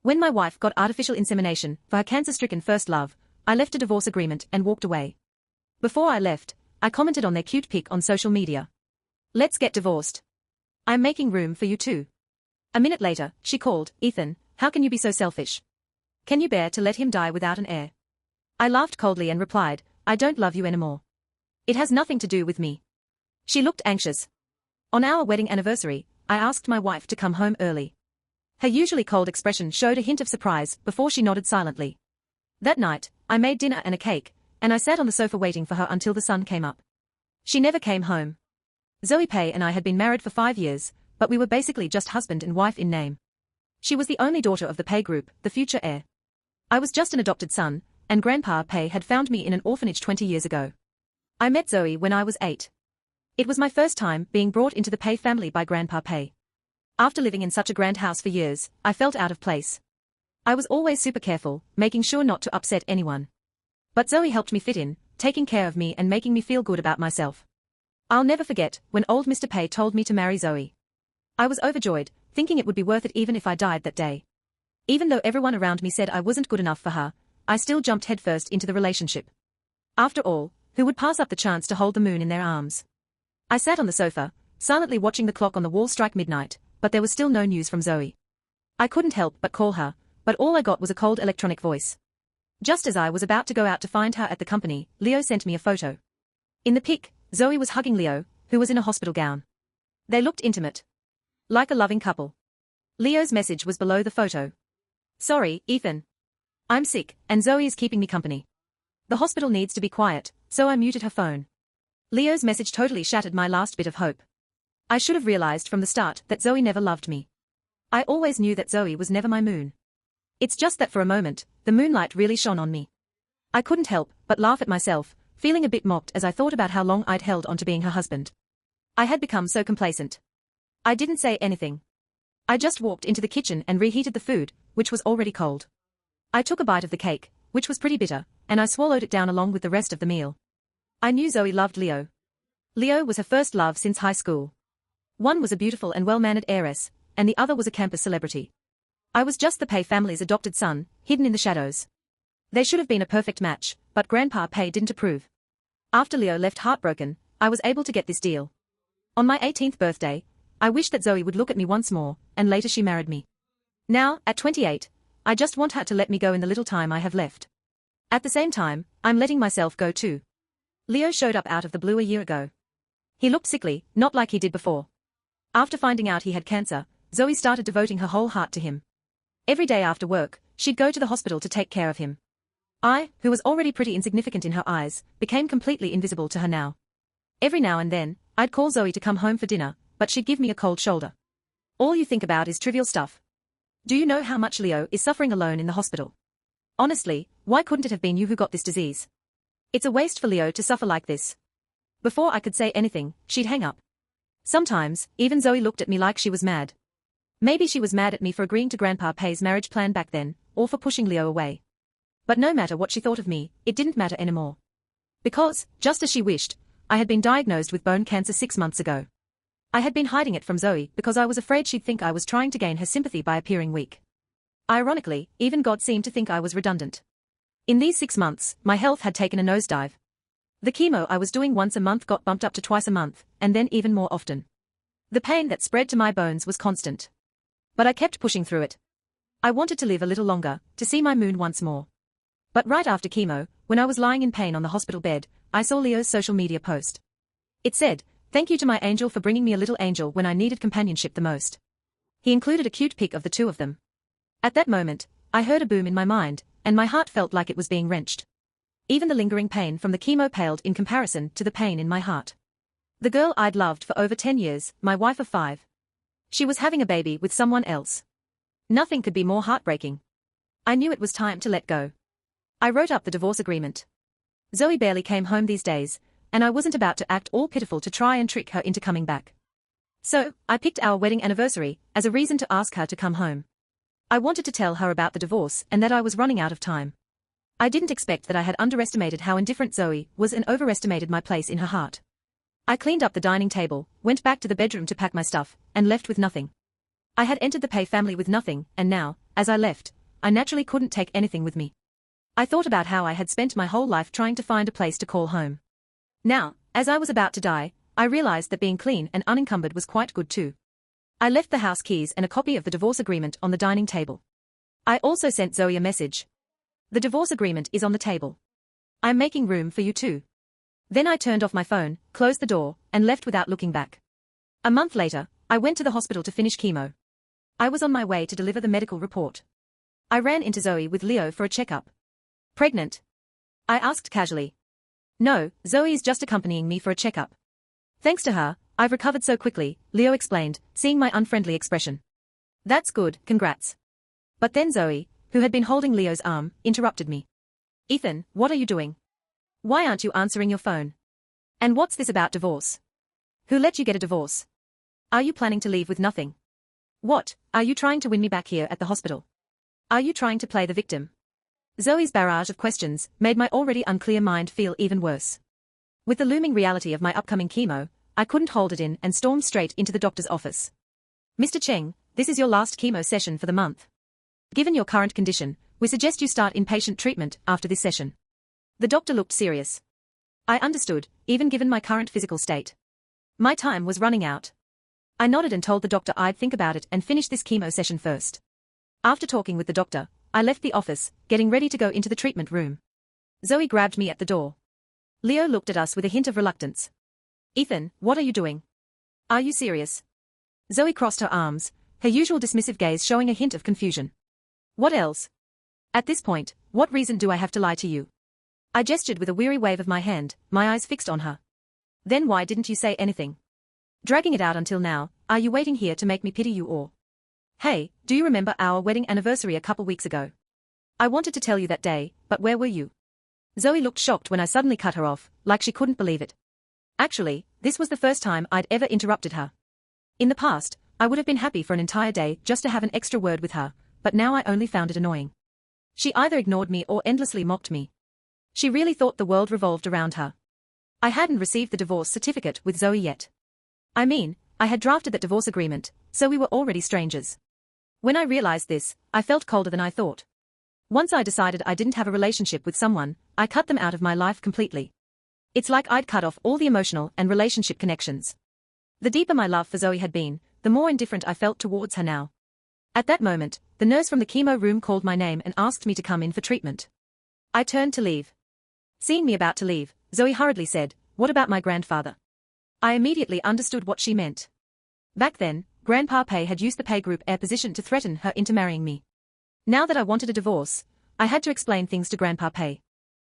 When my wife got artificial insemination for her cancer-stricken first love, I left a divorce agreement and walked away. Before I left, I commented on their cute pic on social media. Let's get divorced. I'm making room for you too. A minute later, she called, Ethan, how can you be so selfish? Can you bear to let him die without an heir? I laughed coldly and replied, I don't love you anymore. It has nothing to do with me. She looked anxious. On our wedding anniversary, I asked my wife to come home early. Her usually cold expression showed a hint of surprise before she nodded silently. That night, I made dinner and a cake, and I sat on the sofa waiting for her until the sun came up. She never came home. Zoe Pei and I had been married for 5 years, but we were basically just husband and wife in name. She was the only daughter of the Pei group, the future heir. I was just an adopted son, and Grandpa Pei had found me in an orphanage 20 years ago. I met Zoe when I was 8. It was my first time being brought into the Pei family by Grandpa Pei. After living in such a grand house for years, I felt out of place. I was always super careful, making sure not to upset anyone. But Zoe helped me fit in, taking care of me and making me feel good about myself. I'll never forget when old Mr. Pei told me to marry Zoe. I was overjoyed, thinking it would be worth it even if I died that day. Even though everyone around me said I wasn't good enough for her, I still jumped headfirst into the relationship. After all, who would pass up the chance to hold the moon in their arms? I sat on the sofa, silently watching the clock on the wall strike midnight, but there was still no news from Zoe. I couldn't help but call her, but all I got was a cold electronic voice. Just as I was about to go out to find her at the company, Leo sent me a photo. In the pic, Zoe was hugging Leo, who was in a hospital gown. They looked intimate. Like a loving couple. Leo's message was below the photo. Sorry, Ethan. I'm sick, and Zoe is keeping me company. The hospital needs to be quiet, so I muted her phone. Leo's message totally shattered my last bit of hope. I should have realized from the start that Zoe never loved me. I always knew that Zoe was never my moon. It's just that for a moment, the moonlight really shone on me. I couldn't help but laugh at myself, feeling a bit mocked as I thought about how long I'd held on to being her husband. I had become so complacent. I didn't say anything. I just walked into the kitchen and reheated the food, which was already cold. I took a bite of the cake, which was pretty bitter, and I swallowed it down along with the rest of the meal. I knew Zoe loved Leo. Leo was her first love since high school. One was a beautiful and well-mannered heiress, and the other was a campus celebrity. I was just the Pei family's adopted son, hidden in the shadows. They should have been a perfect match, but Grandpa Pei didn't approve. After Leo left heartbroken, I was able to get this deal. On my 18th birthday, I wished that Zoe would look at me once more, and later she married me. Now, at 28, I just want her to let me go in the little time I have left. At the same time, I'm letting myself go too. Leo showed up out of the blue a year ago. He looked sickly, not like he did before. After finding out he had cancer, Zoe started devoting her whole heart to him. Every day after work, she'd go to the hospital to take care of him. I, who was already pretty insignificant in her eyes, became completely invisible to her now. Every now and then, I'd call Zoe to come home for dinner, but she'd give me a cold shoulder. All you think about is trivial stuff. Do you know how much Leo is suffering alone in the hospital? Honestly, why couldn't it have been you who got this disease? It's a waste for Leo to suffer like this. Before I could say anything, she'd hang up. Sometimes, even Zoe looked at me like she was mad. Maybe she was mad at me for agreeing to Grandpa Pei's marriage plan back then, or for pushing Leo away. But no matter what she thought of me, it didn't matter anymore. Because, just as she wished, I had been diagnosed with bone cancer 6 months ago. I had been hiding it from Zoe because I was afraid she'd think I was trying to gain her sympathy by appearing weak. Ironically, even God seemed to think I was redundant. In these 6 months, my health had taken a nosedive. The chemo I was doing once a month got bumped up to twice a month, and then even more often. The pain that spread to my bones was constant. But I kept pushing through it. I wanted to live a little longer, to see my moon once more. But right after chemo, when I was lying in pain on the hospital bed, I saw Leo's social media post. It said, "Thank you to my angel for bringing me a little angel when I needed companionship the most." He included a cute pic of the two of them. At that moment, I heard a boom in my mind, and my heart felt like it was being wrenched. Even the lingering pain from the chemo paled in comparison to the pain in my heart. The girl I'd loved for over 10 years, my wife of 5. She was having a baby with someone else. Nothing could be more heartbreaking. I knew it was time to let go. I wrote up the divorce agreement. Zoe barely came home these days, and I wasn't about to act all pitiful to try and trick her into coming back. So, I picked our wedding anniversary as a reason to ask her to come home. I wanted to tell her about the divorce and that I was running out of time. I didn't expect that I had underestimated how indifferent Zoe was and overestimated my place in her heart. I cleaned up the dining table, went back to the bedroom to pack my stuff, and left with nothing. I had entered the Pei family with nothing, and now, as I left, I naturally couldn't take anything with me. I thought about how I had spent my whole life trying to find a place to call home. Now, as I was about to die, I realized that being clean and unencumbered was quite good too. I left the house keys and a copy of the divorce agreement on the dining table. I also sent Zoe a message. The divorce agreement is on the table. I'm making room for you too. Then I turned off my phone, closed the door, and left without looking back. A month later, I went to the hospital to finish chemo. I was on my way to deliver the medical report. I ran into Zoe with Leo for a checkup. Pregnant? I asked casually. No, Zoe is just accompanying me for a checkup. Thanks to her, I've recovered so quickly, Leo explained, seeing my unfriendly expression. That's good, congrats. But then Zoe, who had been holding Leo's arm, interrupted me. Ethan, what are you doing? Why aren't you answering your phone? And what's this about divorce? Who let you get a divorce? Are you planning to leave with nothing? What, are you trying to win me back here at the hospital? Are you trying to play the victim? Zoe's barrage of questions made my already unclear mind feel even worse. With the looming reality of my upcoming chemo, I couldn't hold it in and stormed straight into the doctor's office. Mr. Cheng, this is your last chemo session for the month. Given your current condition, we suggest you start inpatient treatment after this session. The doctor looked serious. I understood, even given my current physical state. My time was running out. I nodded and told the doctor I'd think about it and finish this chemo session first. After talking with the doctor, I left the office, getting ready to go into the treatment room. Zoe grabbed me at the door. Leo looked at us with a hint of reluctance. Ethan, what are you doing? Are you serious? Zoe crossed her arms, her usual dismissive gaze showing a hint of confusion. What else? At this point, what reason do I have to lie to you? I gestured with a weary wave of my hand, my eyes fixed on her. Then why didn't you say anything? Dragging it out until now, are you waiting here to make me pity you or? Hey, do you remember our wedding anniversary a couple weeks ago? I wanted to tell you that day, but where were you? Zoe looked shocked when I suddenly cut her off, like she couldn't believe it. Actually, this was the first time I'd ever interrupted her. In the past, I would have been happy for an entire day just to have an extra word with her, but now I only found it annoying. She either ignored me or endlessly mocked me. She really thought the world revolved around her. I hadn't received the divorce certificate with Zoe yet. I mean, I had drafted that divorce agreement, so we were already strangers. When I realized this, I felt colder than I thought. Once I decided I didn't have a relationship with someone, I cut them out of my life completely. It's like I'd cut off all the emotional and relationship connections. The deeper my love for Zoe had been, the more indifferent I felt towards her now. At that moment, the nurse from the chemo room called my name and asked me to come in for treatment. I turned to leave. Seeing me about to leave, Zoe hurriedly said, "What about my grandfather?" I immediately understood what she meant. Back then, Grandpa Pei had used the Pei Group heir position to threaten her into marrying me. Now that I wanted a divorce, I had to explain things to Grandpa Pei.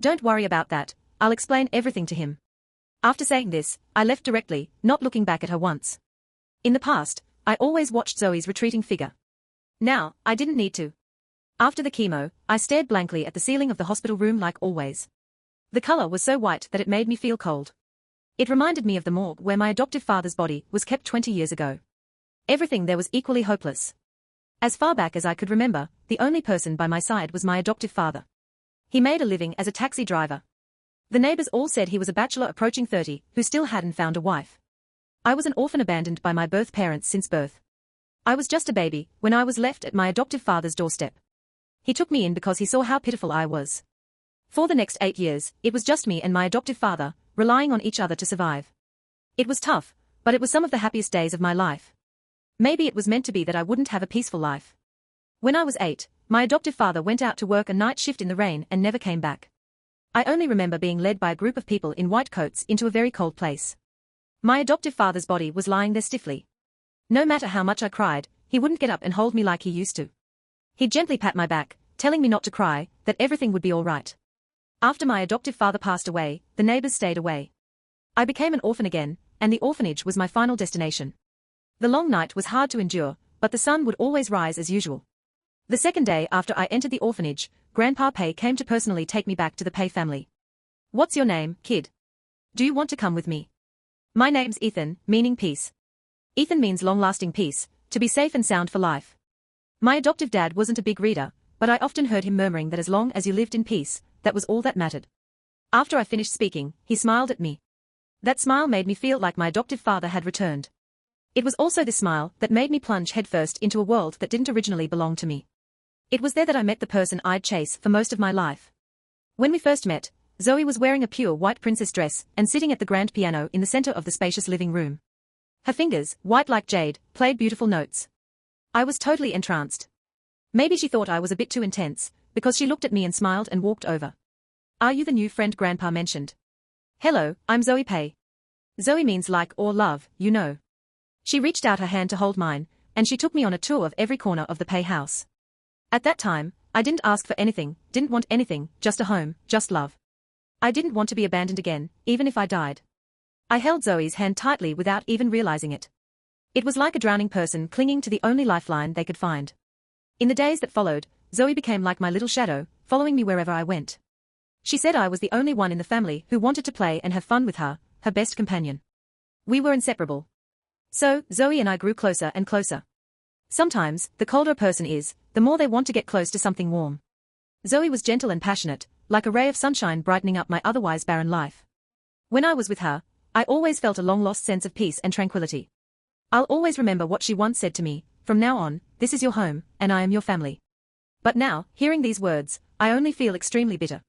Don't worry about that, I'll explain everything to him. After saying this, I left directly, not looking back at her once. In the past, I always watched Zoe's retreating figure. Now, I didn't need to. After the chemo, I stared blankly at the ceiling of the hospital room like always. The color was so white that it made me feel cold. It reminded me of the morgue where my adoptive father's body was kept 20 years ago. Everything there was equally hopeless. As far back as I could remember, the only person by my side was my adoptive father. He made a living as a taxi driver. The neighbors all said he was a bachelor approaching 30 who still hadn't found a wife. I was an orphan abandoned by my birth parents since birth. I was just a baby when I was left at my adoptive father's doorstep. He took me in because he saw how pitiful I was. For the next 8 years, it was just me and my adoptive father, relying on each other to survive. It was tough, but it was some of the happiest days of my life. Maybe it was meant to be that I wouldn't have a peaceful life. When I was 8, my adoptive father went out to work a night shift in the rain and never came back. I only remember being led by a group of people in white coats into a very cold place. My adoptive father's body was lying there stiffly. No matter how much I cried, he wouldn't get up and hold me like he used to. He'd gently pat my back, telling me not to cry, that everything would be all right. After my adoptive father passed away, the neighbors stayed away. I became an orphan again, and the orphanage was my final destination. The long night was hard to endure, but the sun would always rise as usual. The second day after I entered the orphanage, Grandpa Pei came to personally take me back to the Pei family. "What's your name, kid? Do you want to come with me?" "My name's Ethan, meaning peace." Ethan means long-lasting peace, to be safe and sound for life. My adoptive dad wasn't a big reader, but I often heard him murmuring that as long as you lived in peace, that was all that mattered. After I finished speaking, he smiled at me. That smile made me feel like my adoptive father had returned. It was also this smile that made me plunge headfirst into a world that didn't originally belong to me. It was there that I met the person I'd chase for most of my life. When we first met, Zoe was wearing a pure white princess dress and sitting at the grand piano in the center of the spacious living room. Her fingers, white like jade, played beautiful notes. I was totally entranced. Maybe she thought I was a bit too intense, because she looked at me and smiled and walked over. "Are you the new friend Grandpa mentioned?" "Hello, I'm Zoe Pei." Zoe means like or love, you know. She reached out her hand to hold mine, and she took me on a tour of every corner of the Pei house. At that time, I didn't ask for anything, didn't want anything, just a home, just love. I didn't want to be abandoned again, even if I died. I held Zoe's hand tightly without even realizing it. It was like a drowning person clinging to the only lifeline they could find. In the days that followed, Zoe became like my little shadow, following me wherever I went. She said I was the only one in the family who wanted to play and have fun with her, her best companion. We were inseparable. So, Zoe and I grew closer and closer. Sometimes, the colder a person is, the more they want to get close to something warm. Zoe was gentle and passionate, like a ray of sunshine brightening up my otherwise barren life. When I was with her, I always felt a long-lost sense of peace and tranquility. I'll always remember what she once said to me, "From now on, this is your home, and I am your family." But now, hearing these words, I only feel extremely bitter.